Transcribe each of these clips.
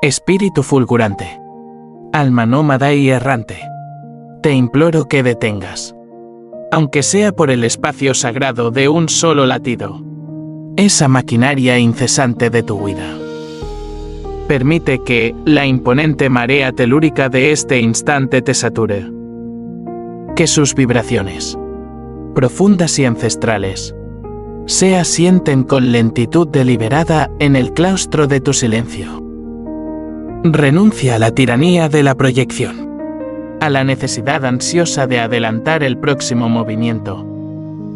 Espíritu fulgurante, alma nómada y errante, te imploro que detengas, aunque sea por el espacio sagrado de un solo latido, esa maquinaria incesante de tu huida. Permite que la imponente marea telúrica de este instante te sature. Que sus vibraciones, profundas y ancestrales, se asienten con lentitud deliberada en el claustro de tu silencio. Renuncia a la tiranía de la proyección, a la necesidad ansiosa de adelantar el próximo movimiento.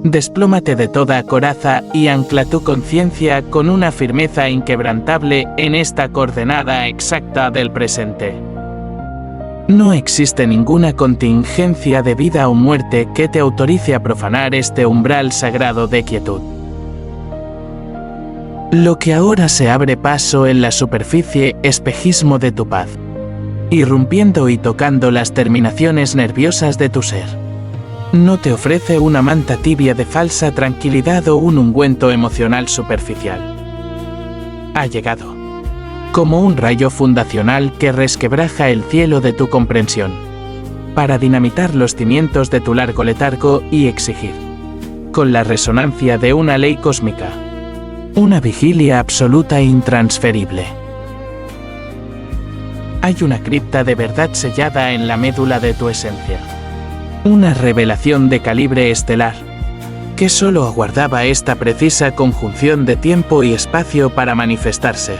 Desplómate de toda coraza y ancla tu conciencia con una firmeza inquebrantable en esta coordenada exacta del presente. No existe ninguna contingencia de vida o muerte que te autorice a profanar este umbral sagrado de quietud. Lo que ahora se abre paso en la superficie espejismo de tu paz, irrumpiendo y tocando las terminaciones nerviosas de tu ser. No te ofrece una manta tibia de falsa tranquilidad o un ungüento emocional superficial. Ha llegado, como un rayo fundacional que resquebraja el cielo de tu comprensión, para dinamitar los cimientos de tu largo letargo y exigir, con la resonancia de una ley cósmica, una vigilia absoluta e intransferible. Hay una cripta de verdad sellada en la médula de tu esencia. Una revelación de calibre estelar, que solo aguardaba esta precisa conjunción de tiempo y espacio para manifestarse.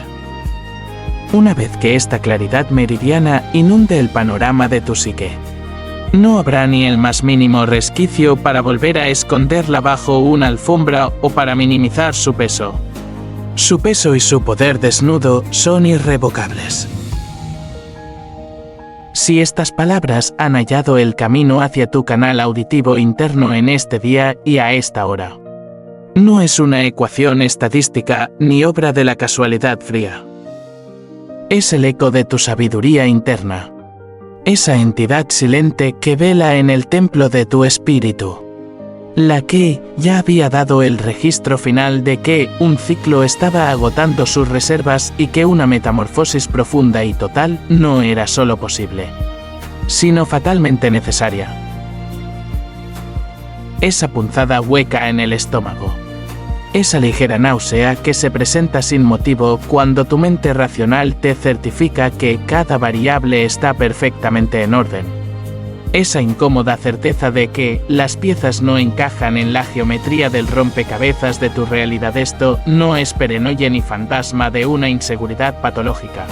Una vez que esta claridad meridiana inunde el panorama de tu psique, no habrá ni el más mínimo resquicio para volver a esconderla bajo una alfombra o para minimizar su peso. Su peso y su poder desnudo son irrevocables. Si estas palabras han hallado el camino hacia tu canal auditivo interno en este día y a esta hora, no es una ecuación estadística ni obra de la casualidad fría. Es el eco de tu sabiduría interna, esa entidad silente que vela en el templo de tu espíritu, la que ya había dado el registro final de que un ciclo estaba agotando sus reservas y que una metamorfosis profunda y total no era solo posible, sino fatalmente necesaria. Esa punzada hueca en el estómago, esa ligera náusea que se presenta sin motivo cuando tu mente racional te certifica que cada variable está perfectamente en orden. Esa incómoda certeza de que las piezas no encajan en la geometría del rompecabezas de tu realidad. Esto no es paranoia ni fantasma de una inseguridad patológica.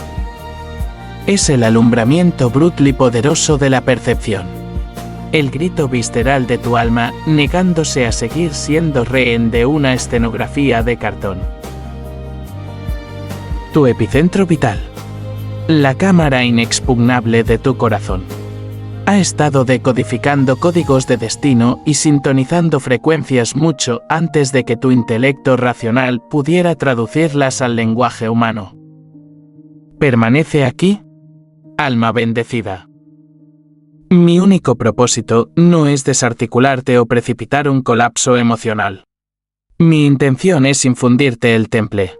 Es el alumbramiento brutal y poderoso de la percepción. El grito visceral de tu alma negándose a seguir siendo rehén de una escenografía de cartón. Tu epicentro vital, la cámara inexpugnable de tu corazón, ha estado decodificando códigos de destino y sintonizando frecuencias mucho antes de que tu intelecto racional pudiera traducirlas al lenguaje humano. Permanece aquí, alma bendecida. Mi único propósito no es desarticularte o precipitar un colapso emocional. Mi intención es infundirte el temple,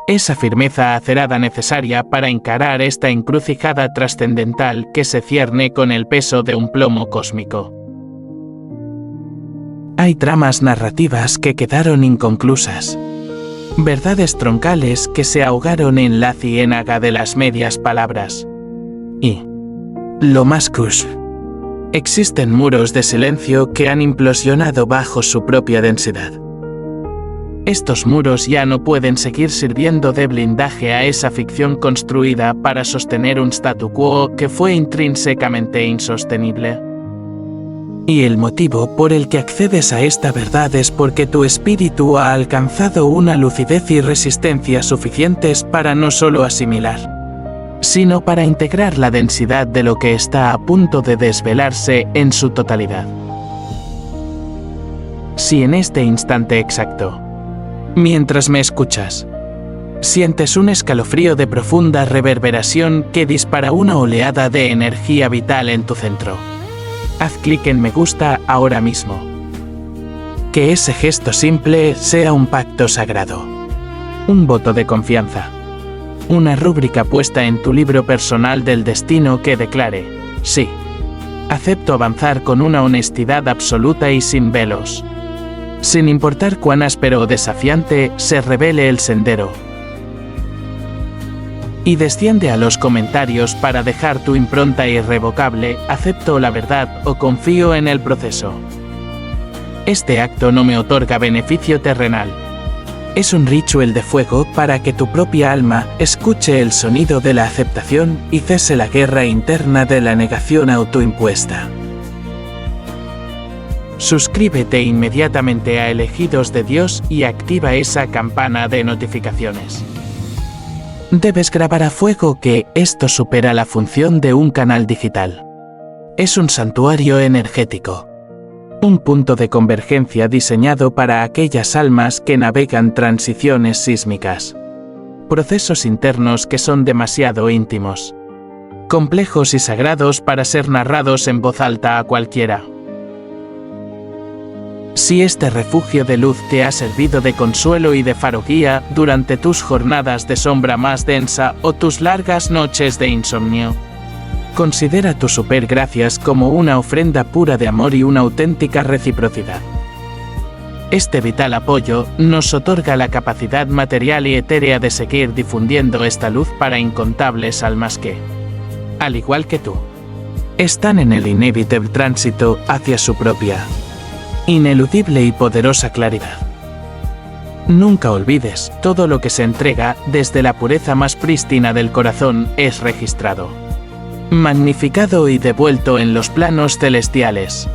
esa firmeza acerada necesaria para encarar esta encrucijada trascendental que se cierne con el peso de un plomo cósmico. Hay tramas narrativas que quedaron inconclusas, verdades troncales que se ahogaron en la ciénaga de las medias palabras. Y, lo más crush, existen muros de silencio que han implosionado bajo su propia densidad. Estos muros ya no pueden seguir sirviendo de blindaje a esa ficción construida para sostener un statu quo que fue intrínsecamente insostenible. Y el motivo por el que accedes a esta verdad es porque tu espíritu ha alcanzado una lucidez y resistencia suficientes para no solo asimilar, sino para integrar la densidad de lo que está a punto de desvelarse en su totalidad. Si en este instante exacto, mientras me escuchas, sientes un escalofrío de profunda reverberación que dispara una oleada de energía vital en tu centro, haz clic en me gusta ahora mismo. Que ese gesto simple sea un pacto sagrado, un voto de confianza, Una rúbrica puesta en tu libro personal del destino que declare: sí, acepto avanzar con una honestidad absoluta y sin velos. Sin importar cuán áspero o desafiante se revele el sendero. Y desciende a los comentarios para dejar tu impronta irrevocable: acepto la verdad o confío en el proceso. Este acto no me otorga beneficio terrenal. Es un ritual de fuego para que tu propia alma escuche el sonido de la aceptación y cese la guerra interna de la negación autoimpuesta. Suscríbete inmediatamente a Elegidos de Dios y activa esa campana de notificaciones. Debes grabar a fuego que esto supera la función de un canal digital. Es un santuario energético. Un punto de convergencia diseñado para aquellas almas que navegan transiciones sísmicas. Procesos internos que son demasiado íntimos. Complejos y sagrados para ser narrados en voz alta a cualquiera. Si este refugio de luz te ha servido de consuelo y de faro guía durante tus jornadas de sombra más densa o tus largas noches de insomnio, considera tus supergracias como una ofrenda pura de amor y una auténtica reciprocidad. Este vital apoyo nos otorga la capacidad material y etérea de seguir difundiendo esta luz para incontables almas que, al igual que tú, están en el inevitable tránsito hacia su propia, ineludible y poderosa claridad. Nunca olvides, todo lo que se entrega desde la pureza más prístina del corazón es registrado, magnificado y devuelto en los planos celestiales.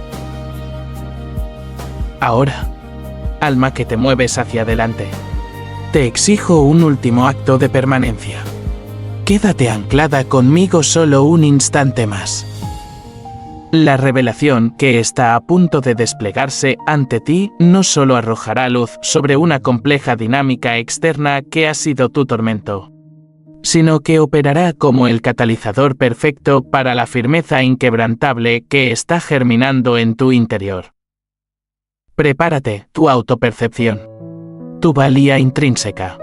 Ahora, alma que te mueves hacia adelante, te exijo un último acto de permanencia. Quédate anclada conmigo solo un instante más. La revelación que está a punto de desplegarse ante ti no solo arrojará luz sobre una compleja dinámica externa que ha sido tu tormento, sino que operará como el catalizador perfecto para la firmeza inquebrantable que está germinando en tu interior. Prepárate, tu autopercepción, tu valía intrínseca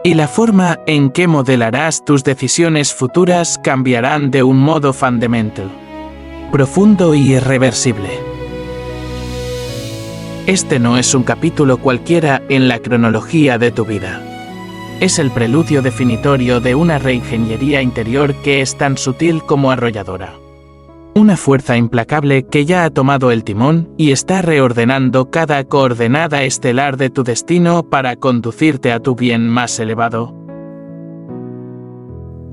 y la forma en que modelarás tus decisiones futuras cambiarán de un modo fundamental, profundo y irreversible. Este no es un capítulo cualquiera en la cronología de tu vida. Es el preludio definitorio de una reingeniería interior que es tan sutil como arrolladora. Una fuerza implacable que ya ha tomado el timón y está reordenando cada coordenada estelar de tu destino para conducirte a tu bien más elevado.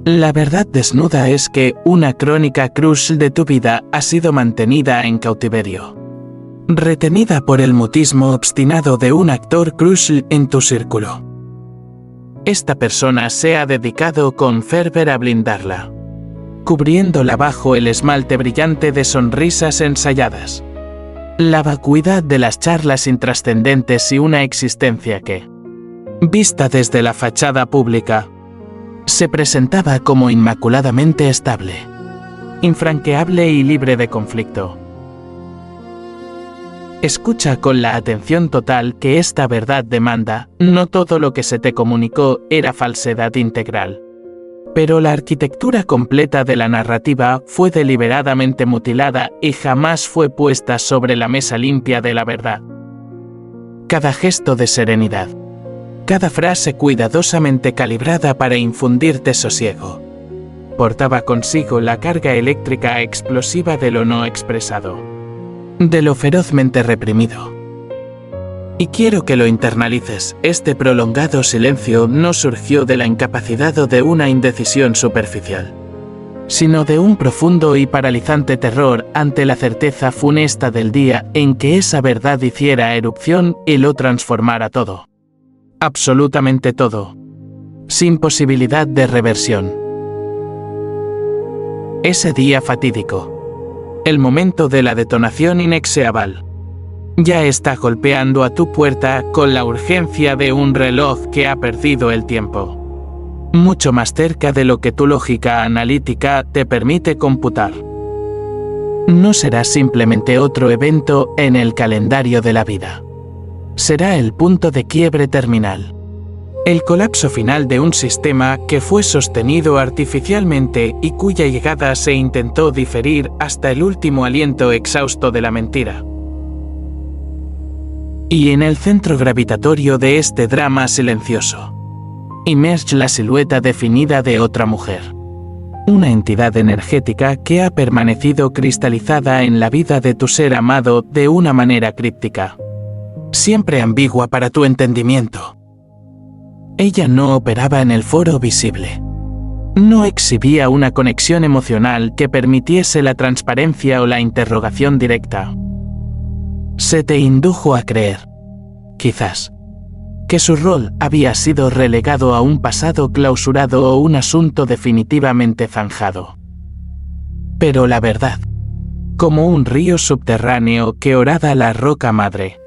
La verdad desnuda es que una crónica crucial de tu vida ha sido mantenida en cautiverio, retenida por el mutismo obstinado de un actor crucial en tu círculo. Esta persona se ha dedicado con fervor a blindarla, cubriéndola bajo el esmalte brillante de sonrisas ensayadas, la vacuidad de las charlas intrascendentes y una existencia que, vista desde la fachada pública, se presentaba como inmaculadamente estable, infranqueable y libre de conflicto. Escucha con la atención total que esta verdad demanda: no todo lo que se te comunicó era falsedad integral, pero la arquitectura completa de la narrativa fue deliberadamente mutilada y jamás fue puesta sobre la mesa limpia de la verdad. Cada gesto de serenidad, cada frase cuidadosamente calibrada para infundirte sosiego, portaba consigo la carga eléctrica explosiva de lo no expresado, de lo ferozmente reprimido. Y quiero que lo internalices: este prolongado silencio no surgió de la incapacidad o de una indecisión superficial, sino de un profundo y paralizante terror ante la certeza funesta del día en que esa verdad hiciera erupción y lo transformara todo. Absolutamente todo, sin posibilidad de reversión. Ese día fatídico, el momento de la detonación inexorable, ya está golpeando a tu puerta con la urgencia de un reloj que ha perdido el tiempo, mucho más cerca de lo que tu lógica analítica te permite computar. No será simplemente otro evento en el calendario de la vida. Será el punto de quiebre terminal. El colapso final de un sistema que fue sostenido artificialmente y cuya llegada se intentó diferir hasta el último aliento exhausto de la mentira. Y en el centro gravitatorio de este drama silencioso, emerge la silueta definida de otra mujer. Una entidad energética que ha permanecido cristalizada en la vida de tu ser amado de una manera críptica. Siempre ambigua para tu entendimiento. Ella no operaba en el foro visible. No exhibía una conexión emocional que permitiese la transparencia o la interrogación directa. Se te indujo a creer, quizás, que su rol había sido relegado a un pasado clausurado o un asunto definitivamente zanjado. Pero la verdad, como un río subterráneo que horada la roca madre,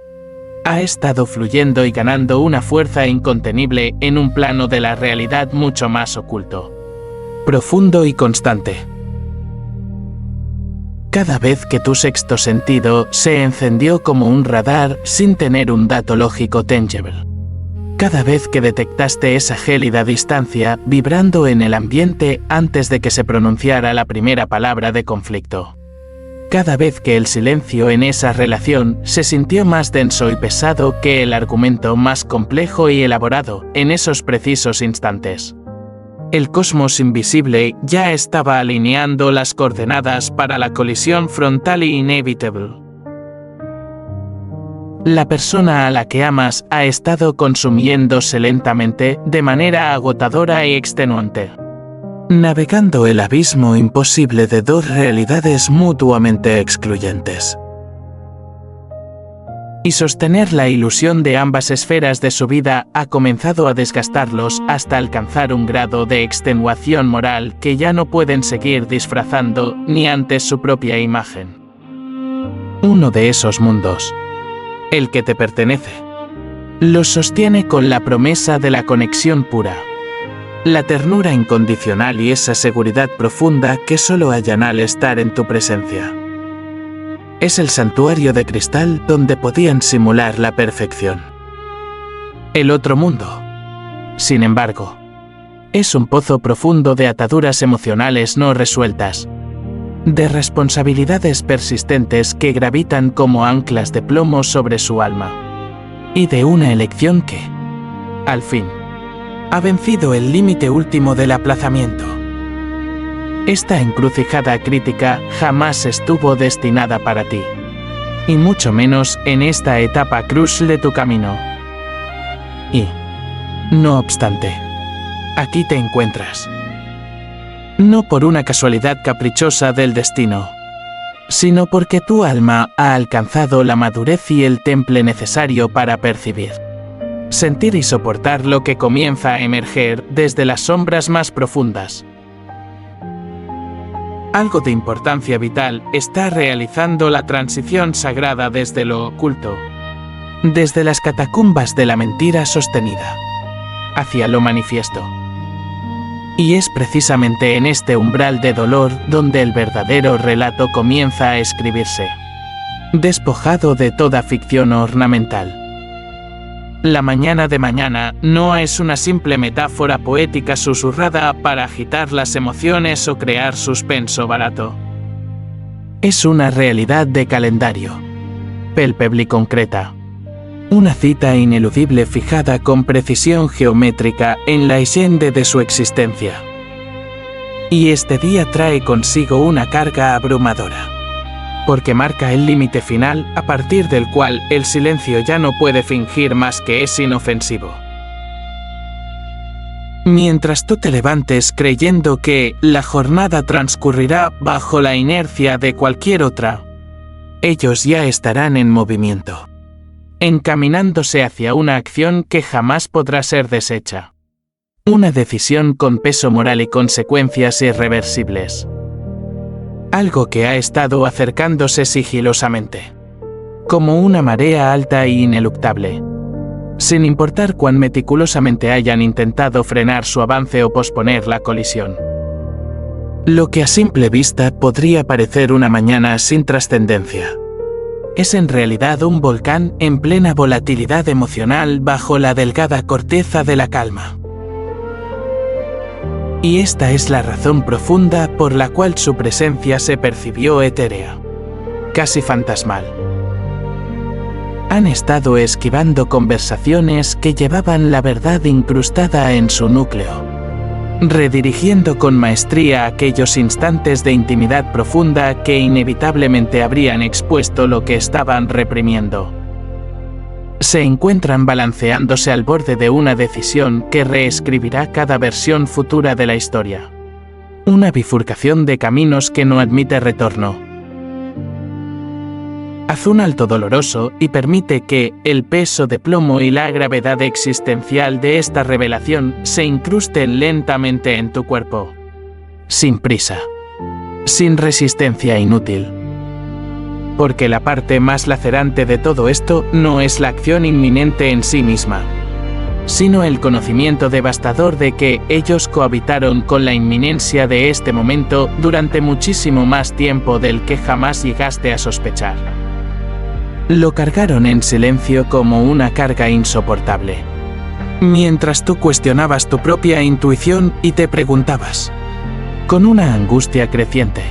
ha estado fluyendo y ganando una fuerza incontenible en un plano de la realidad mucho más oculto, profundo y constante. Cada vez que tu sexto sentido se encendió como un radar sin tener un dato lógico tangible. Cada vez que detectaste esa gélida distancia vibrando en el ambiente antes de que se pronunciara la primera palabra de conflicto. Cada vez que el silencio en esa relación se sintió más denso y pesado que el argumento más complejo y elaborado en esos precisos instantes. El cosmos invisible ya estaba alineando las coordenadas para la colisión frontal y inevitable. La persona a la que amas ha estado consumiéndose lentamente de manera agotadora y extenuante. Navegando el abismo imposible de dos realidades mutuamente excluyentes. Y sostener la ilusión de ambas esferas de su vida ha comenzado a desgastarlos hasta alcanzar un grado de extenuación moral que ya no pueden seguir disfrazando ni ante su propia imagen. Uno de esos mundos, el que te pertenece, los sostiene con la promesa de la conexión pura. La ternura incondicional y esa seguridad profunda que solo hallan al estar en tu presencia. Es el santuario de cristal donde podían simular la perfección. El otro mundo, sin embargo, es un pozo profundo de ataduras emocionales no resueltas, de responsabilidades persistentes que gravitan como anclas de plomo sobre su alma, y de una elección que, al fin, ha vencido el límite último del aplazamiento. Esta encrucijada crítica jamás estuvo destinada para ti, y mucho menos en esta etapa crucial de tu camino. Y, no obstante, aquí te encuentras. No por una casualidad caprichosa del destino, sino porque tu alma ha alcanzado la madurez y el temple necesario para percibir, sentir y soportar lo que comienza a emerger desde las sombras más profundas. Algo de importancia vital está realizando la transición sagrada desde lo oculto, desde las catacumbas de la mentira sostenida, hacia lo manifiesto. Y es precisamente en este umbral de dolor donde el verdadero relato comienza a escribirse, despojado de toda ficción ornamental. La mañana de mañana no es una simple metáfora poética susurrada para agitar las emociones o crear suspenso barato. Es una realidad de calendario, palpable y concreta. Una cita ineludible fijada con precisión geométrica en la esencia de su existencia. Y este día trae consigo una carga abrumadora, porque marca el límite final a partir del cual el silencio ya no puede fingir más que es inofensivo. Mientras tú te levantes creyendo que la jornada transcurrirá bajo la inercia de cualquier otra, ellos ya estarán en movimiento, encaminándose hacia una acción que jamás podrá ser deshecha. Una decisión con peso moral y consecuencias irreversibles. Algo que ha estado acercándose sigilosamente, como una marea alta e ineluctable, sin importar cuán meticulosamente hayan intentado frenar su avance o posponer la colisión. Lo que a simple vista podría parecer una mañana sin trascendencia, es en realidad un volcán en plena volatilidad emocional bajo la delgada corteza de la calma. Y esta es la razón profunda por la cual su presencia se percibió etérea, casi fantasmal. Han estado esquivando conversaciones que llevaban la verdad incrustada en su núcleo, redirigiendo con maestría aquellos instantes de intimidad profunda que inevitablemente habrían expuesto lo que estaban reprimiendo. Se encuentran balanceándose al borde de una decisión que reescribirá cada versión futura de la historia. Una bifurcación de caminos que no admite retorno. Haz un alto doloroso y permite que el peso de plomo y la gravedad existencial de esta revelación se incrusten lentamente en tu cuerpo. Sin prisa. Sin resistencia inútil. Porque la parte más lacerante de todo esto no es la acción inminente en sí misma, sino el conocimiento devastador de que ellos cohabitaron con la inminencia de este momento durante muchísimo más tiempo del que jamás llegaste a sospechar. Lo cargaron en silencio como una carga insoportable. Mientras tú cuestionabas tu propia intuición y te preguntabas, con una angustia creciente,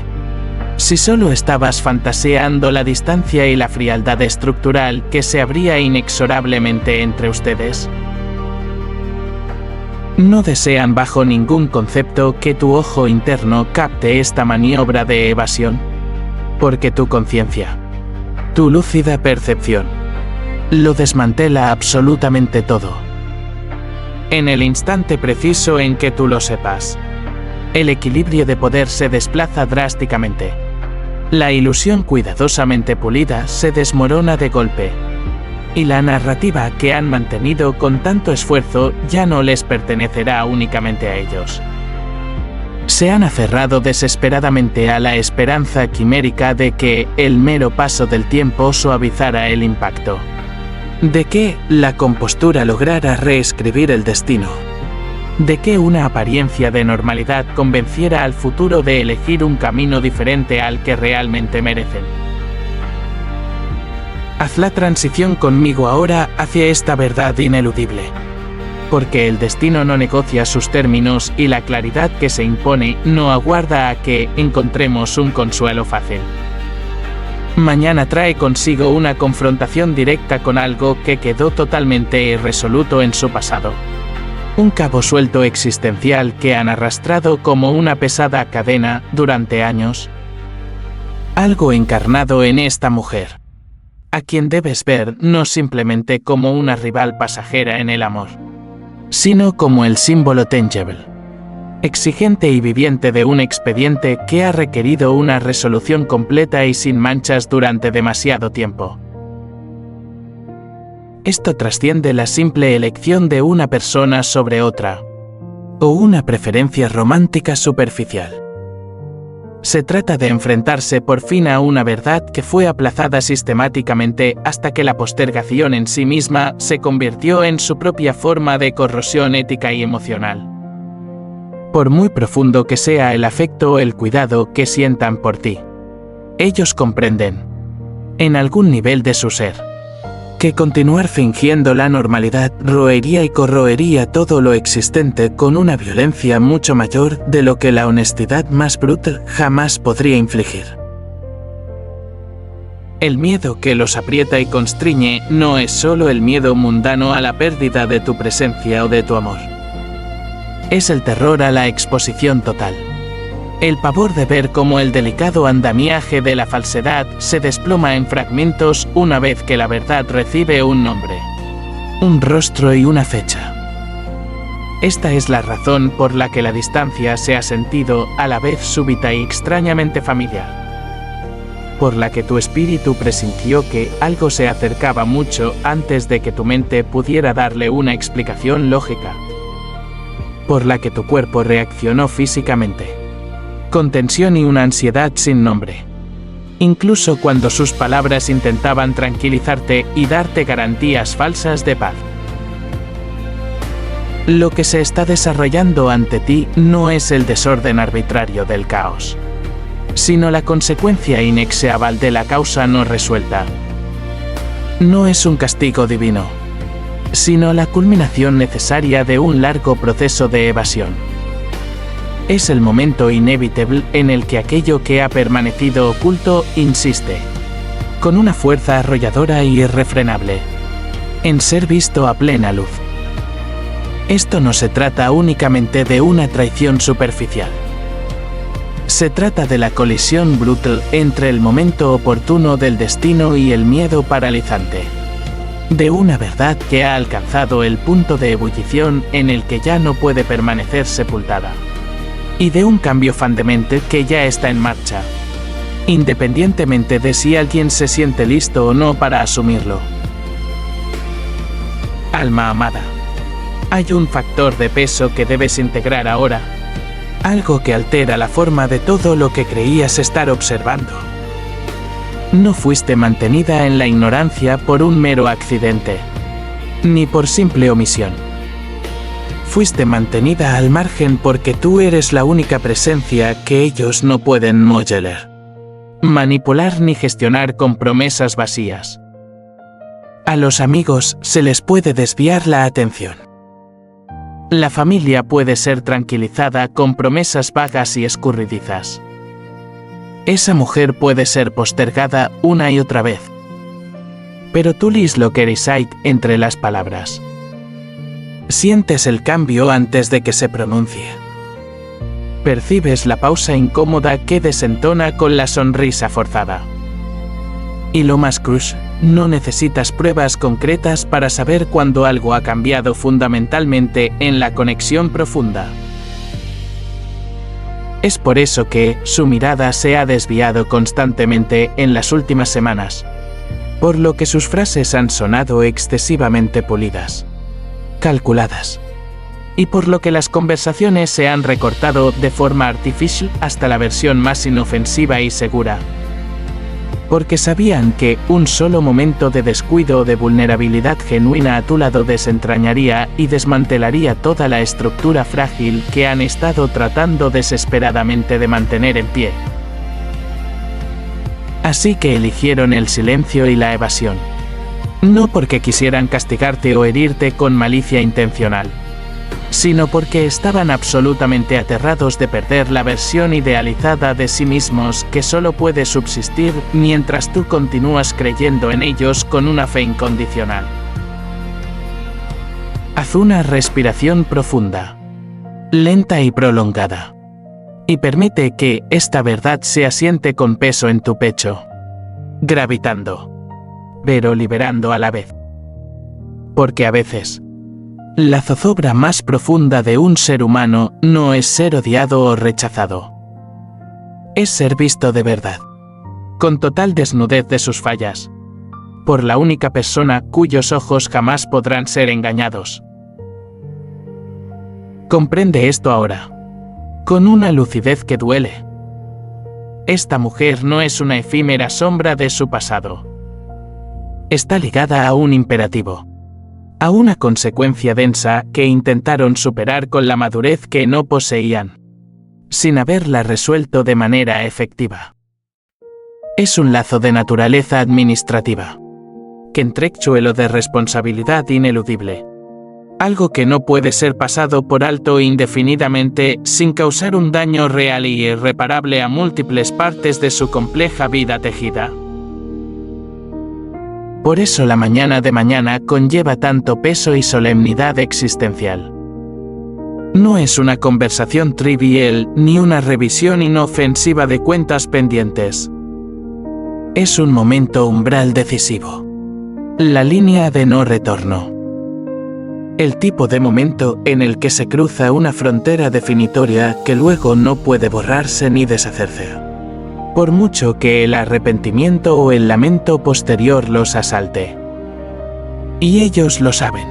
si solo estabas fantaseando la distancia y la frialdad estructural que se abría inexorablemente entre ustedes. No desean bajo ningún concepto que tu ojo interno capte esta maniobra de evasión, porque tu conciencia, tu lúcida percepción, lo desmantela absolutamente todo. En el instante preciso en que tú lo sepas, el equilibrio de poder se desplaza drásticamente. La ilusión cuidadosamente pulida se desmorona de golpe, y la narrativa que han mantenido con tanto esfuerzo ya no les pertenecerá únicamente a ellos. Se han aferrado desesperadamente a la esperanza quimérica de que el mero paso del tiempo suavizara el impacto, de que la compostura lograra reescribir el destino, de que una apariencia de normalidad convenciera al futuro de elegir un camino diferente al que realmente merecen. Haz la transición conmigo ahora hacia esta verdad ineludible. Porque el destino no negocia sus términos y la claridad que se impone no aguarda a que encontremos un consuelo fácil. Mañana trae consigo una confrontación directa con algo que quedó totalmente irresoluto en su pasado. Un cabo suelto existencial que han arrastrado como una pesada cadena durante años. Algo encarnado en esta mujer, a quien debes ver no simplemente como una rival pasajera en el amor, sino como el símbolo tangible, exigente y viviente de un expediente que ha requerido una resolución completa y sin manchas durante demasiado tiempo. Esto trasciende la simple elección de una persona sobre otra, o una preferencia romántica superficial. Se trata de enfrentarse por fin a una verdad que fue aplazada sistemáticamente hasta que la postergación en sí misma se convirtió en su propia forma de corrosión ética y emocional. Por muy profundo que sea el afecto o el cuidado que sientan por ti, ellos comprenden, en algún nivel de su ser, que continuar fingiendo la normalidad roería y corroería todo lo existente con una violencia mucho mayor de lo que la honestidad más brutal jamás podría infligir. El miedo que los aprieta y constriñe no es solo el miedo mundano a la pérdida de tu presencia o de tu amor. Es el terror a la exposición total. El pavor de ver cómo el delicado andamiaje de la falsedad se desploma en fragmentos una vez que la verdad recibe un nombre, un rostro y una fecha. Esta es la razón por la que la distancia se ha sentido a la vez súbita y extrañamente familiar, por la que tu espíritu presintió que algo se acercaba mucho antes de que tu mente pudiera darle una explicación lógica, por la que tu cuerpo reaccionó físicamente, con tensión y una ansiedad sin nombre, incluso cuando sus palabras intentaban tranquilizarte y darte garantías falsas de paz. Lo que se está desarrollando ante ti no es el desorden arbitrario del caos, sino la consecuencia inexorable de la causa no resuelta, No es un castigo divino, sino la culminación necesaria de un largo proceso de evasión. Es el momento inevitable en el que aquello que ha permanecido oculto insiste, con una fuerza arrolladora y irrefrenable, en ser visto a plena luz. Esto no se trata únicamente de una traición superficial. Se trata de la colisión brutal entre el momento oportuno del destino y el miedo paralizante. De una verdad que ha alcanzado el punto de ebullición en el que ya no puede permanecer sepultada. Y de un cambio fundamental que ya está en marcha, independientemente de si alguien se siente listo o no para asumirlo. Alma amada, hay un factor de peso que debes integrar ahora. Algo que altera la forma de todo lo que creías estar observando. No fuiste mantenida en la ignorancia por un mero accidente, ni por simple omisión. Fuiste mantenida al margen porque tú eres la única presencia que ellos no pueden modelar, manipular ni gestionar con promesas vacías. A los amigos se les puede desviar la atención. La familia puede ser tranquilizada con promesas vagas y escurridizas. Esa mujer puede ser postergada una y otra vez. Pero tú lees lo que reside entre las palabras. Sientes el cambio antes de que se pronuncie. Percibes la pausa incómoda que desentona con la sonrisa forzada. Y lo más crucial, no necesitas pruebas concretas para saber cuándo algo ha cambiado fundamentalmente en la conexión profunda. Es por eso que su mirada se ha desviado constantemente en las últimas semanas, por lo que sus frases han sonado excesivamente pulidas, calculadas, y por lo que las conversaciones se han recortado de forma artificial hasta la versión más inofensiva y segura. Porque sabían que un solo momento de descuido o de vulnerabilidad genuina a tu lado desentrañaría y desmantelaría toda la estructura frágil que han estado tratando desesperadamente de mantener en pie. Así que eligieron el silencio y la evasión. No porque quisieran castigarte o herirte con malicia intencional, sino porque estaban absolutamente aterrados de perder la versión idealizada de sí mismos que solo puede subsistir mientras tú continúas creyendo en ellos con una fe incondicional. Haz una respiración profunda, lenta y prolongada, y permite que esta verdad se asiente con peso en tu pecho, gravitando, pero liberando a la vez. Porque a veces, la zozobra más profunda de un ser humano no es ser odiado o rechazado. Es ser visto de verdad, con total desnudez de sus fallas, por la única persona cuyos ojos jamás podrán ser engañados. Comprende esto ahora, con una lucidez que duele. Esta mujer no es una efímera sombra de su pasado. Está ligada a un imperativo, a una consecuencia densa que intentaron superar con la madurez que no poseían, sin haberla resuelto de manera efectiva. Es un lazo de naturaleza administrativa, que entrechuelo de responsabilidad ineludible, algo que no puede ser pasado por alto indefinidamente sin causar un daño real y irreparable a múltiples partes de su compleja vida tejida. Por eso la mañana de mañana conlleva tanto peso y solemnidad existencial. No es una conversación trivial ni una revisión inofensiva de cuentas pendientes. Es un momento umbral decisivo. La línea de no retorno. El tipo de momento en el que se cruza una frontera definitoria que luego no puede borrarse ni deshacerse, por mucho que el arrepentimiento o el lamento posterior los asalte. Y ellos lo saben.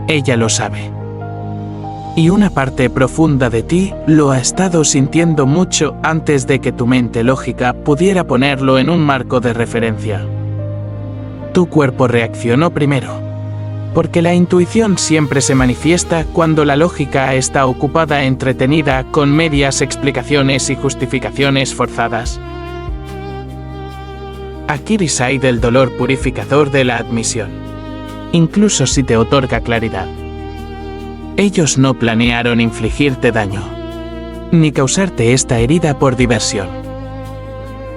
Ella lo sabe. Y una parte profunda de ti lo ha estado sintiendo mucho antes de que tu mente lógica pudiera ponerlo en un marco de referencia. Tu cuerpo reaccionó primero, porque la intuición siempre se manifiesta cuando la lógica está ocupada entretenida con medias explicaciones y justificaciones forzadas. Akirisai del dolor purificador de la admisión. Incluso si te otorga claridad. Ellos no planearon infligirte daño, ni causarte esta herida por diversión.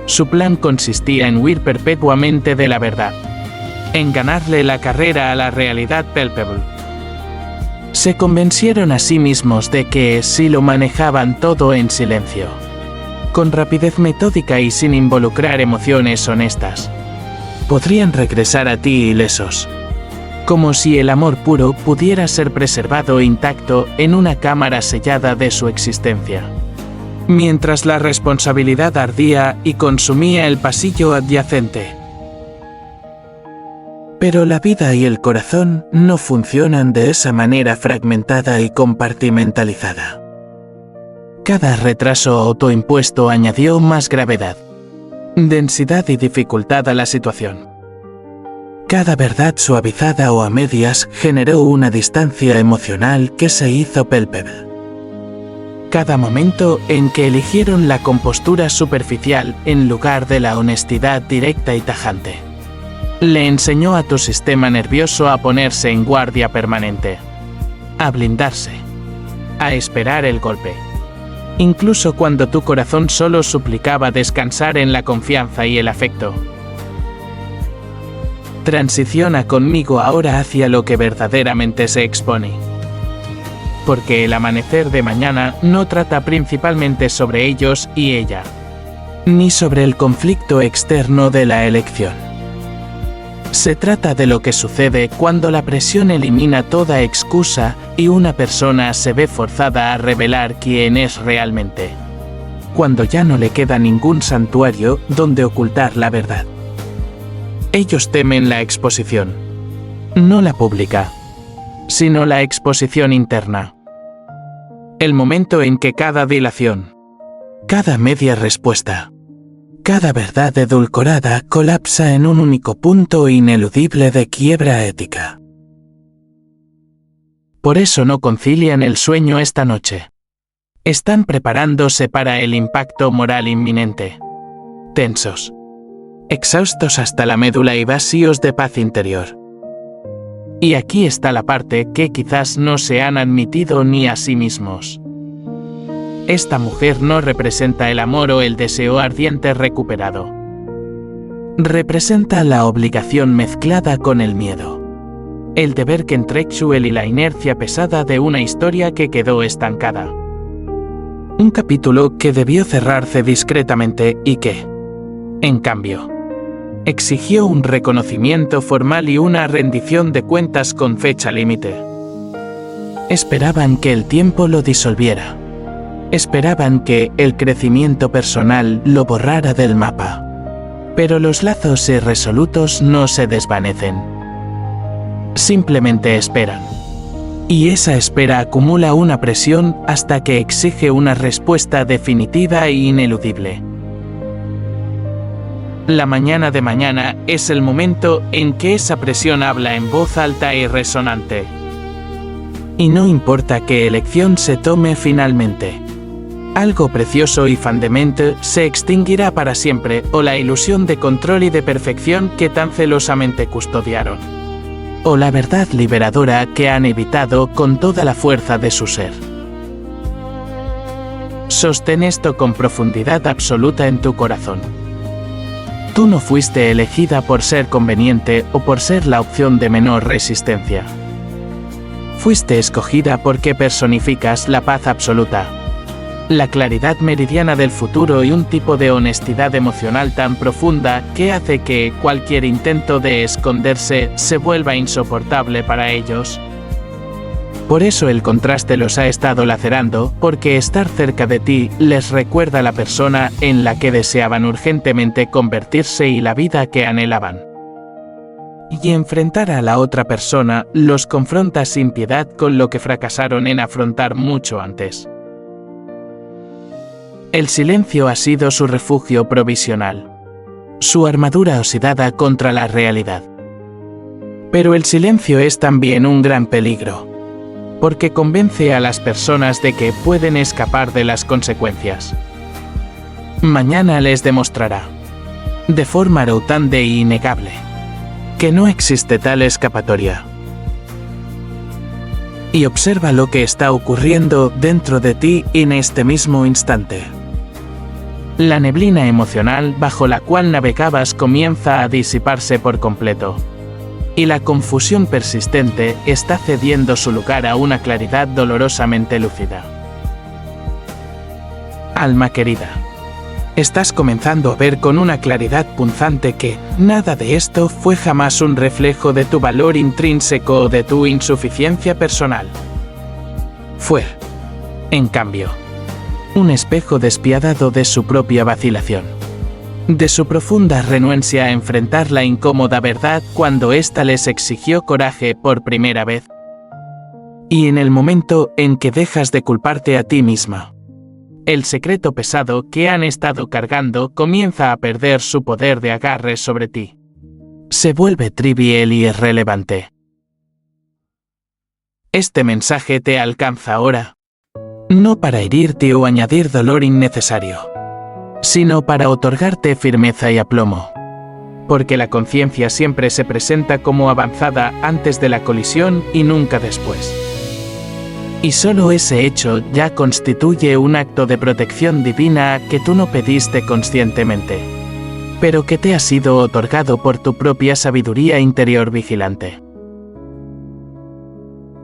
Su plan consistía en huir perpetuamente de la verdad, en ganarle la carrera a la realidad palpable. Se convencieron a sí mismos de que, si lo manejaban todo en silencio, con rapidez metódica y sin involucrar emociones honestas, podrían regresar a ti ilesos. Como si el amor puro pudiera ser preservado intacto en una cámara sellada de su existencia. Mientras la responsabilidad ardía y consumía el pasillo adyacente. Pero la vida y el corazón no funcionan de esa manera fragmentada y compartimentalizada. Cada retraso autoimpuesto añadió más gravedad, densidad y dificultad a la situación. Cada verdad suavizada o a medias generó una distancia emocional que se hizo palpable. Cada momento en que eligieron la compostura superficial en lugar de la honestidad directa y tajante, le enseñó a tu sistema nervioso a ponerse en guardia permanente, a blindarse, a esperar el golpe. Incluso cuando tu corazón solo suplicaba descansar en la confianza y el afecto. Transiciona conmigo ahora hacia lo que verdaderamente se expone. Porque el amanecer de mañana no trata principalmente sobre ellos y ella, ni sobre el conflicto externo de la elección. Se trata de lo que sucede cuando la presión elimina toda excusa y una persona se ve forzada a revelar quién es realmente. Cuando ya no le queda ningún santuario donde ocultar la verdad. Ellos temen la exposición, no la pública, sino la exposición interna. El momento en que cada dilación, cada media respuesta, cada verdad edulcorada colapsa en un único punto ineludible de quiebra ética. Por eso no concilian el sueño esta noche. Están preparándose para el impacto moral inminente. Tensos. Exhaustos hasta la médula y vacíos de paz interior. Y aquí está la parte que quizás no se han admitido ni a sí mismos. Esta mujer no representa el amor o el deseo ardiente recuperado. Representa la obligación mezclada con el miedo. El deber que entrechuel y la inercia pesada de una historia que quedó estancada. Un capítulo que debió cerrarse discretamente y que, en cambio, exigió un reconocimiento formal y una rendición de cuentas con fecha límite. Esperaban que el tiempo lo disolviera. Esperaban que el crecimiento personal lo borrara del mapa. Pero los lazos irresolutos no se desvanecen. Simplemente esperan. Y esa espera acumula una presión hasta que exige una respuesta definitiva e ineludible. La mañana de mañana es el momento en que esa presión habla en voz alta y resonante. Y no importa qué elección se tome finalmente. Algo precioso y fundamental se extinguirá para siempre, o la ilusión de control y de perfección que tan celosamente custodiaron. O la verdad liberadora que han evitado con toda la fuerza de su ser. Sostén esto con profundidad absoluta en tu corazón. Tú no fuiste elegida por ser conveniente o por ser la opción de menor resistencia. Fuiste escogida porque personificas la paz absoluta, la claridad meridiana del futuro y un tipo de honestidad emocional tan profunda que hace que cualquier intento de esconderse se vuelva insoportable para ellos. Por eso el contraste los ha estado lacerando, porque estar cerca de ti les recuerda la persona en la que deseaban urgentemente convertirse y la vida que anhelaban. Y enfrentar a la otra persona los confronta sin piedad con lo que fracasaron en afrontar mucho antes. El silencio ha sido su refugio provisional, su armadura oxidada contra la realidad. Pero el silencio es también un gran peligro, porque convence a las personas de que pueden escapar de las consecuencias. Mañana les demostrará. de forma rotunda e innegable, que no existe tal escapatoria. Y observa lo que está ocurriendo dentro de ti en este mismo instante. La neblina emocional bajo la cual navegabas comienza a disiparse por completo, y la confusión persistente está cediendo su lugar a una claridad dolorosamente lúcida. Alma querida, estás comenzando a ver con una claridad punzante que nada de esto fue jamás un reflejo de tu valor intrínseco o de tu insuficiencia personal. Fue, en cambio, un espejo despiadado de su propia vacilación, de su profunda renuencia a enfrentar la incómoda verdad cuando ésta les exigió coraje por primera vez. Y en el momento en que dejas de culparte a ti misma, el secreto pesado que han estado cargando comienza a perder su poder de agarre sobre ti. Se vuelve trivial y irrelevante. Este mensaje te alcanza ahora, no para herirte o añadir dolor innecesario, sino para otorgarte firmeza y aplomo. Porque la conciencia siempre se presenta como avanzada antes de la colisión y nunca después. Y solo ese hecho ya constituye un acto de protección divina que tú no pediste conscientemente, pero que te ha sido otorgado por tu propia sabiduría interior vigilante.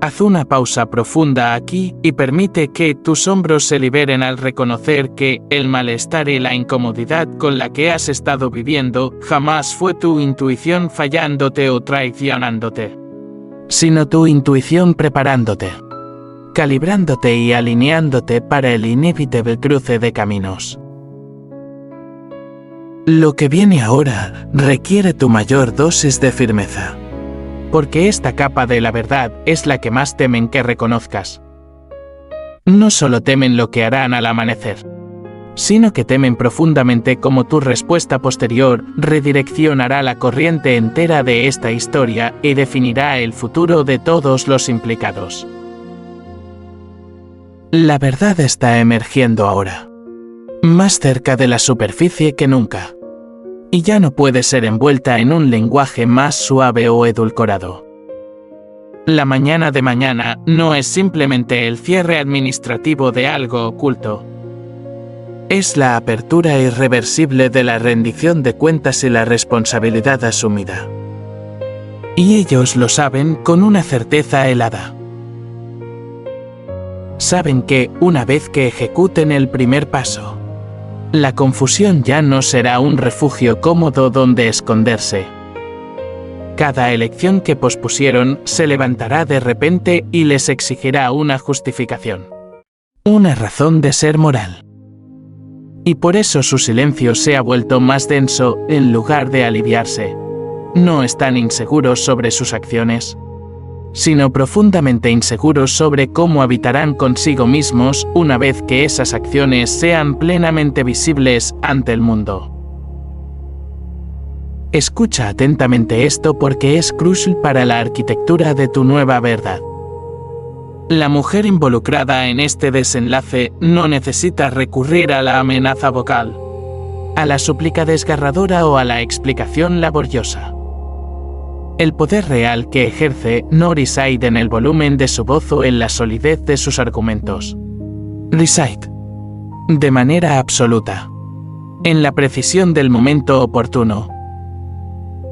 Haz una pausa profunda aquí y permite que tus hombros se liberen al reconocer que el malestar y la incomodidad con la que has estado viviendo jamás fue tu intuición fallándote o traicionándote, sino tu intuición preparándote, calibrándote y alineándote para el inevitable cruce de caminos. Lo que viene ahora requiere tu mayor dosis de firmeza, porque esta capa de la verdad es la que más temen que reconozcas. No solo temen lo que harán al amanecer, sino que temen profundamente cómo tu respuesta posterior redireccionará la corriente entera de esta historia y definirá el futuro de todos los implicados. La verdad está emergiendo ahora, más cerca de la superficie que nunca, y ya no puede ser envuelta en un lenguaje más suave o edulcorado. La mañana de mañana no es simplemente el cierre administrativo de algo oculto. Es la apertura irreversible de la rendición de cuentas y la responsabilidad asumida. Y ellos lo saben con una certeza helada. Saben que, una vez que ejecuten el primer paso, la confusión ya no será un refugio cómodo donde esconderse. Cada elección que pospusieron se levantará de repente y les exigirá una justificación, una razón de ser moral. Y por eso su silencio se ha vuelto más denso en lugar de aliviarse. No están inseguros sobre sus acciones, sino profundamente inseguros sobre cómo habitarán consigo mismos una vez que esas acciones sean plenamente visibles ante el mundo. Escucha atentamente esto porque es crucial para la arquitectura de tu nueva verdad. La mujer involucrada en este desenlace no necesita recurrir a la amenaza vocal, a la súplica desgarradora o a la explicación laboriosa. El poder real que ejerce no reside en el volumen de su voz o en la solidez de sus argumentos. Reside, de manera absoluta, en la precisión del momento oportuno,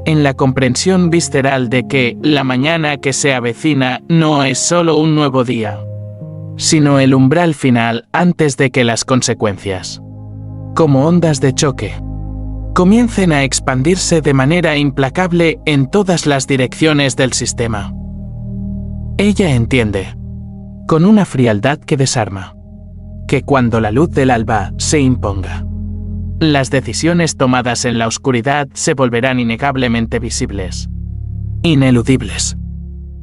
en la comprensión visceral de que la mañana que se avecina no es solo un nuevo día, sino el umbral final antes de que las consecuencias, como ondas de choque, comiencen a expandirse de manera implacable en todas las direcciones del sistema. Ella entiende, con una frialdad que desarma, que cuando la luz del alba se imponga, las decisiones tomadas en la oscuridad se volverán innegablemente visibles, ineludibles,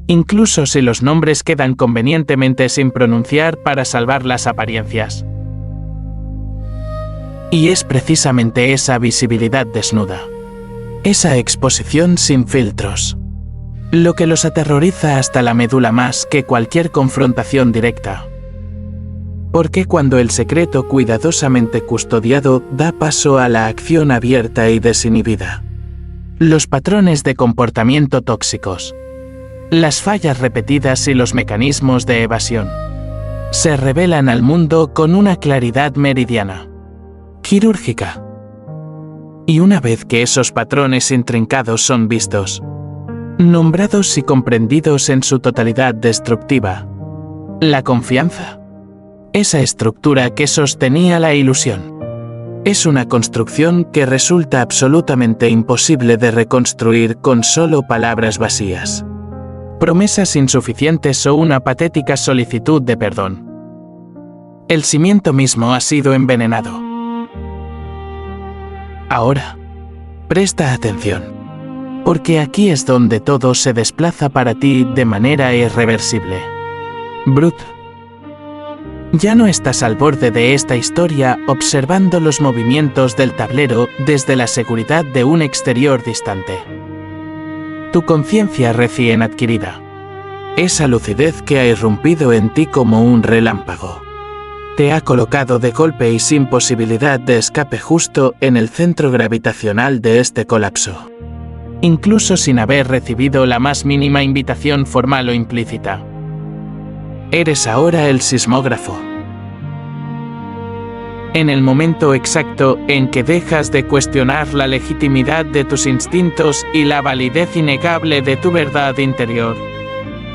incluso si los nombres quedan convenientemente sin pronunciar para salvar las apariencias. Y es precisamente esa visibilidad desnuda, esa exposición sin filtros, lo que los aterroriza hasta la médula más que cualquier confrontación directa. Porque cuando el secreto cuidadosamente custodiado da paso a la acción abierta y desinhibida. Los patrones de comportamiento tóxicos, las fallas repetidas y los mecanismos de evasión se revelan al mundo con una claridad meridiana, quirúrgica. Y una vez que esos patrones intrincados son vistos, nombrados y comprendidos en su totalidad destructiva, la confianza, esa estructura que sostenía la ilusión, es una construcción que resulta absolutamente imposible de reconstruir con solo palabras vacías, promesas insuficientes o una patética solicitud de perdón. El cimiento mismo ha sido envenenado. Ahora, presta atención, porque aquí es donde todo se desplaza para ti de manera irreversible. Brut. Ya no estás al borde de esta historia observando los movimientos del tablero desde la seguridad de un exterior distante. Tu conciencia recién adquirida, esa lucidez que ha irrumpido en ti como un relámpago, te ha colocado de golpe y sin posibilidad de escape justo en el centro gravitacional de este colapso, incluso sin haber recibido la más mínima invitación formal o implícita. Eres ahora el sismógrafo. En el momento exacto en que dejas de cuestionar la legitimidad de tus instintos y la validez innegable de tu verdad interior,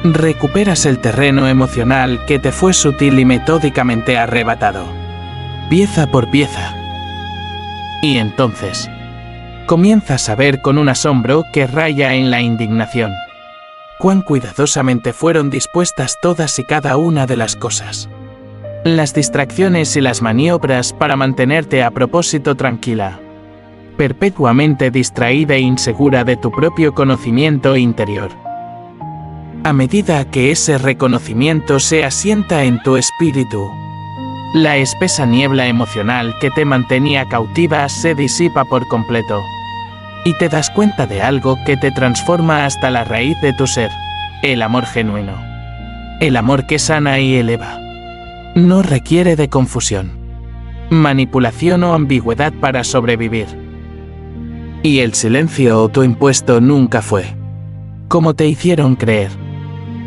recuperas el terreno emocional que te fue sutil y metódicamente arrebatado, pieza por pieza. Y entonces, comienzas a ver con un asombro que raya en la indignación cuán cuidadosamente fueron dispuestas todas y cada una de las cosas. Las distracciones y las maniobras para mantenerte a propósito tranquila, perpetuamente distraída e insegura de tu propio conocimiento interior. A medida que ese reconocimiento se asienta en tu espíritu, la espesa niebla emocional que te mantenía cautiva se disipa por completo, y te das cuenta de algo que te transforma hasta la raíz de tu ser, el amor genuino. El amor que sana y eleva. No requiere de confusión, manipulación o ambigüedad para sobrevivir. Y el silencio autoimpuesto nunca fue, como te hicieron creer,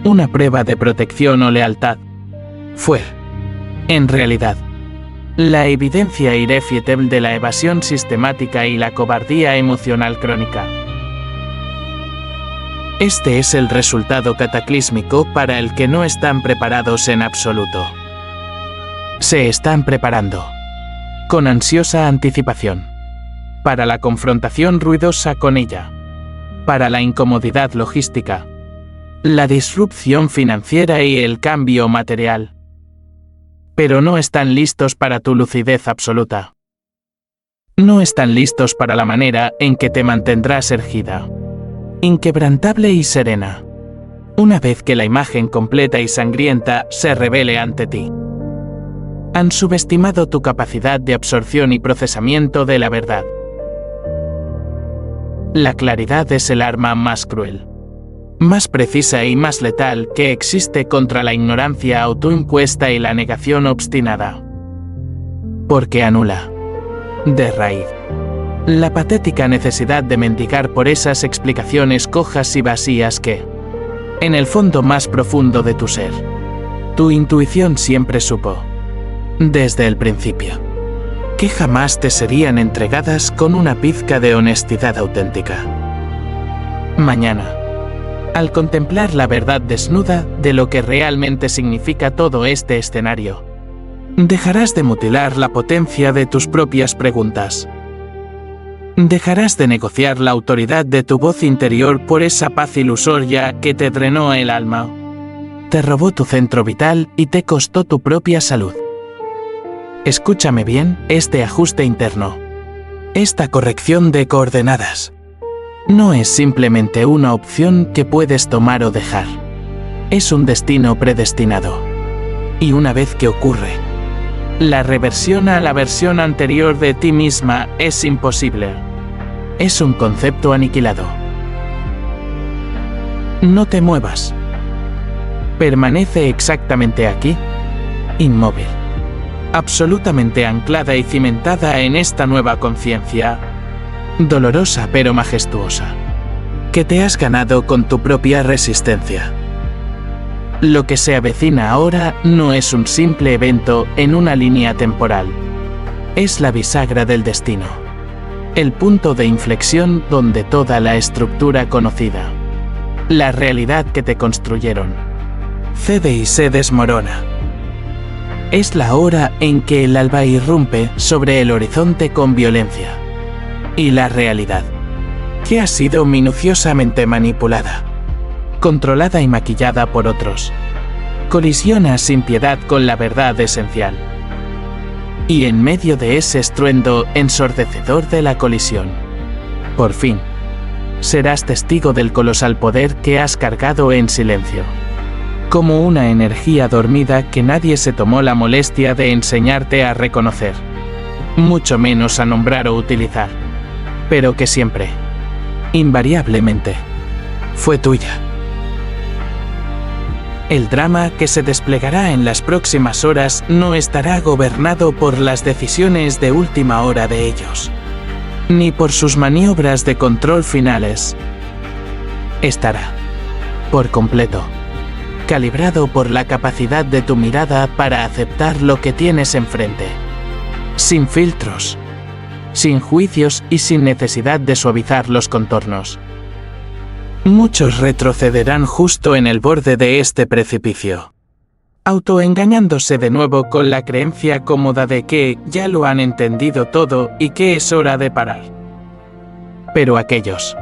una prueba de protección o lealtad. Fue, en realidad, la evidencia irrefutable de la evasión sistemática y la cobardía emocional crónica. Este es el resultado cataclísmico para el que no están preparados en absoluto. Se están preparando, con ansiosa anticipación, para la confrontación ruidosa con ella, para la incomodidad logística, la disrupción financiera y el cambio material. Pero no están listos para tu lucidez absoluta. No están listos para la manera en que te mantendrás erguida, inquebrantable y serena, una vez que la imagen completa y sangrienta se revele ante ti. Han subestimado tu capacidad de absorción y procesamiento de la verdad. La claridad es el arma más cruel, más precisa y más letal que existe contra la ignorancia autoimpuesta y la negación obstinada. Porque anula, de raíz, la patética necesidad de mendigar por esas explicaciones cojas y vacías que, en el fondo más profundo de tu ser, tu intuición siempre supo, desde el principio, que jamás te serían entregadas con una pizca de honestidad auténtica. Mañana, al contemplar la verdad desnuda de lo que realmente significa todo este escenario, dejarás de mutilar la potencia de tus propias preguntas. Dejarás de negociar la autoridad de tu voz interior por esa paz ilusoria que te drenó el alma, te robó tu centro vital y te costó tu propia salud. Escúchame bien, este ajuste interno, esta corrección de coordenadas, no es simplemente una opción que puedes tomar o dejar. Es un destino predestinado. Y una vez que ocurre, la reversión a la versión anterior de ti misma es imposible. Es un concepto aniquilado. No te muevas. Permanece exactamente aquí, inmóvil, absolutamente anclada y cimentada en esta nueva conciencia, dolorosa pero majestuosa, que te has ganado con tu propia resistencia. Lo que se avecina ahora no es un simple evento en una línea temporal. Es la bisagra del destino. El punto de inflexión donde toda la estructura conocida, la realidad que te construyeron, cede y se desmorona. Es la hora en que el alba irrumpe sobre el horizonte con violencia. Y la realidad, que ha sido minuciosamente manipulada, controlada y maquillada por otros, colisiona sin piedad con la verdad esencial. Y en medio de ese estruendo ensordecedor de la colisión, por fin, serás testigo del colosal poder que has cargado en silencio, como una energía dormida que nadie se tomó la molestia de enseñarte a reconocer, mucho menos a nombrar o utilizar, pero que siempre, invariablemente, fue tuya. El drama que se desplegará en las próximas horas no estará gobernado por las decisiones de última hora de ellos, ni por sus maniobras de control finales. Estará, por completo, calibrado por la capacidad de tu mirada para aceptar lo que tienes enfrente, sin filtros, sin juicios y sin necesidad de suavizar los contornos. Muchos retrocederán justo en el borde de este precipicio, autoengañándose de nuevo con la creencia cómoda de que ya lo han entendido todo y que es hora de parar. Pero aquellos,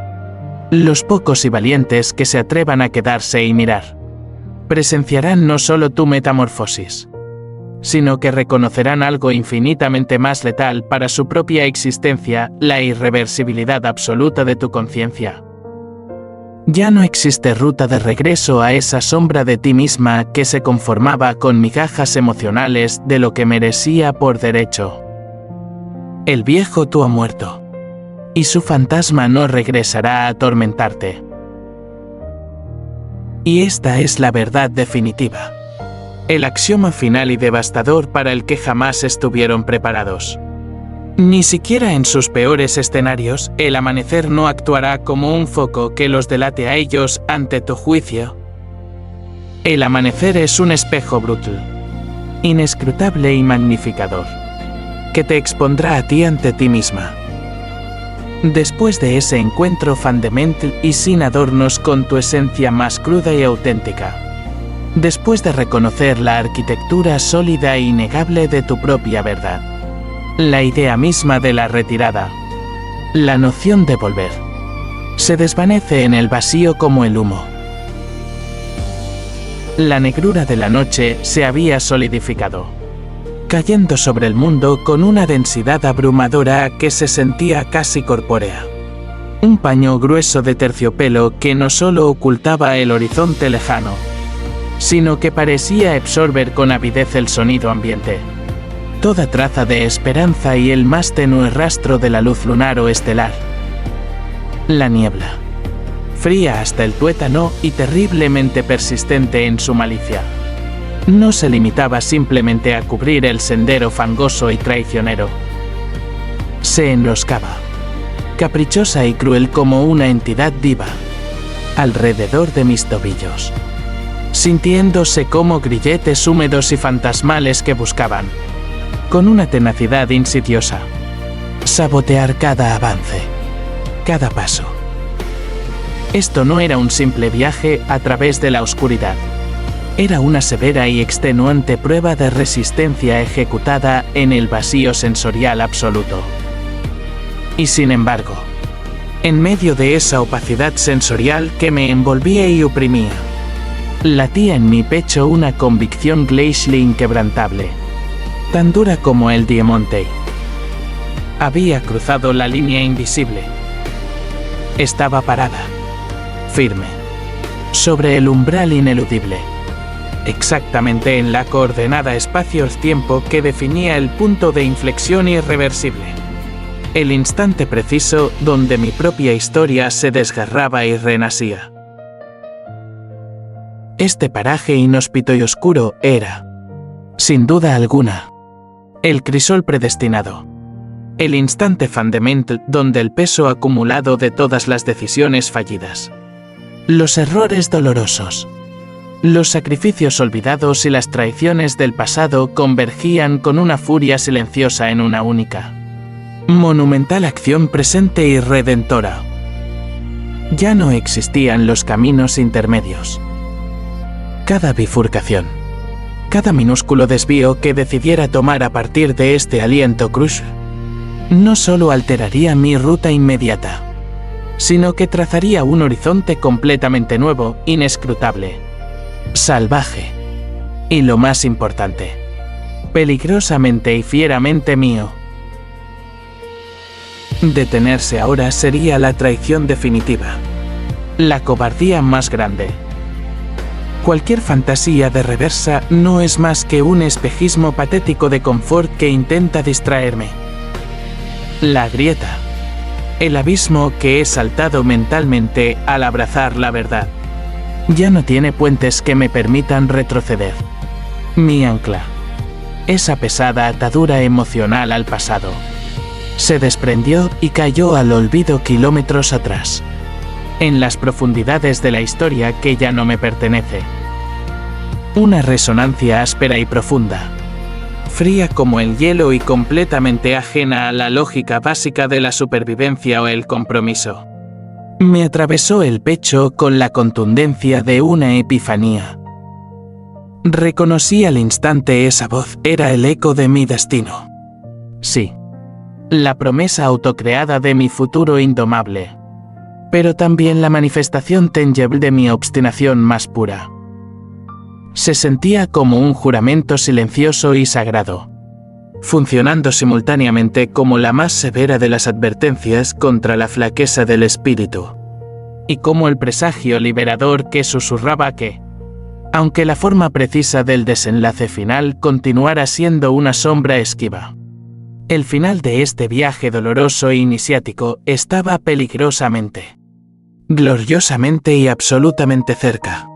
los pocos y valientes que se atrevan a quedarse y mirar, presenciarán no solo tu metamorfosis, sino que reconocerán algo infinitamente más letal para su propia existencia, la irreversibilidad absoluta de tu conciencia. Ya no existe ruta de regreso a esa sombra de ti misma que se conformaba con migajas emocionales de lo que merecía por derecho. El viejo tú ha muerto, y su fantasma no regresará a atormentarte. Y esta es la verdad definitiva, el axioma final y devastador para el que jamás estuvieron preparados. Ni siquiera en sus peores escenarios, el amanecer no actuará como un foco que los delate a ellos ante tu juicio. El amanecer es un espejo brutal, inescrutable y magnificador, que te expondrá a ti ante ti misma. Después de ese encuentro fundamental y sin adornos con tu esencia más cruda y auténtica, después de reconocer la arquitectura sólida e innegable de tu propia verdad, la idea misma de la retirada, la noción de volver, se desvanece en el vacío como el humo. La negrura de la noche se había solidificado, cayendo sobre el mundo con una densidad abrumadora que se sentía casi corpórea. Un paño grueso de terciopelo que no solo ocultaba el horizonte lejano, sino que parecía absorber con avidez el sonido ambiente, toda traza de esperanza y el más tenue rastro de la luz lunar o estelar. La niebla, fría hasta el tuétano y terriblemente persistente en su malicia, no se limitaba simplemente a cubrir el sendero fangoso y traicionero. Se enroscaba, caprichosa y cruel como una entidad diva, alrededor de mis tobillos, sintiéndose como grilletes húmedos y fantasmales que buscaban, con una tenacidad insidiosa, sabotear cada avance, cada paso. Esto no era un simple viaje a través de la oscuridad. Era una severa y extenuante prueba de resistencia ejecutada en el vacío sensorial absoluto. Y sin embargo, en medio de esa opacidad sensorial que me envolvía y oprimía, latía en mi pecho una convicción glacial e inquebrantable, tan dura como el diamante. Había cruzado la línea invisible. Estaba parada, firme, sobre el umbral ineludible, exactamente en la coordenada espacio-tiempo que definía el punto de inflexión irreversible, el instante preciso donde mi propia historia se desgarraba y renacía. Este paraje inhóspito y oscuro era, sin duda alguna, El crisol predestinado. El instante fundamental donde el peso acumulado de todas las decisiones fallidas. Los errores dolorosos. Los sacrificios olvidados y las traiciones del pasado convergían con una furia silenciosa en una única, monumental acción presente y redentora. Ya no existían los caminos intermedios. Cada bifurcación, cada minúsculo desvío que decidiera tomar a partir de este aliento crush, no solo alteraría mi ruta inmediata, sino que trazaría un horizonte completamente nuevo, inescrutable, salvaje, y lo más importante, peligrosamente y fieramente mío. Detenerse ahora sería la traición definitiva, la cobardía más grande. Cualquier fantasía de reversa no es más que un espejismo patético de confort que intenta distraerme. La grieta, el abismo que he saltado mentalmente al abrazar la verdad, ya no tiene puentes que me permitan retroceder. Mi ancla, esa pesada atadura emocional al pasado, se desprendió y cayó al olvido kilómetros atrás, en las profundidades de la historia que ya no me pertenece. Una resonancia áspera y profunda, fría como el hielo y completamente ajena a la lógica básica de la supervivencia o el compromiso, me atravesó el pecho con la contundencia de una epifanía. Reconocí al instante esa voz era el eco de mi destino. Sí, la promesa autocreada de mi futuro indomable, pero también la manifestación tangible de mi obstinación más pura. Se sentía como un juramento silencioso y sagrado, funcionando simultáneamente como la más severa de las advertencias contra la flaqueza del espíritu, y como el presagio liberador que susurraba que, aunque la forma precisa del desenlace final continuara siendo una sombra esquiva, el final de este viaje doloroso e iniciático estaba peligrosamente, gloriosamente y absolutamente cerca.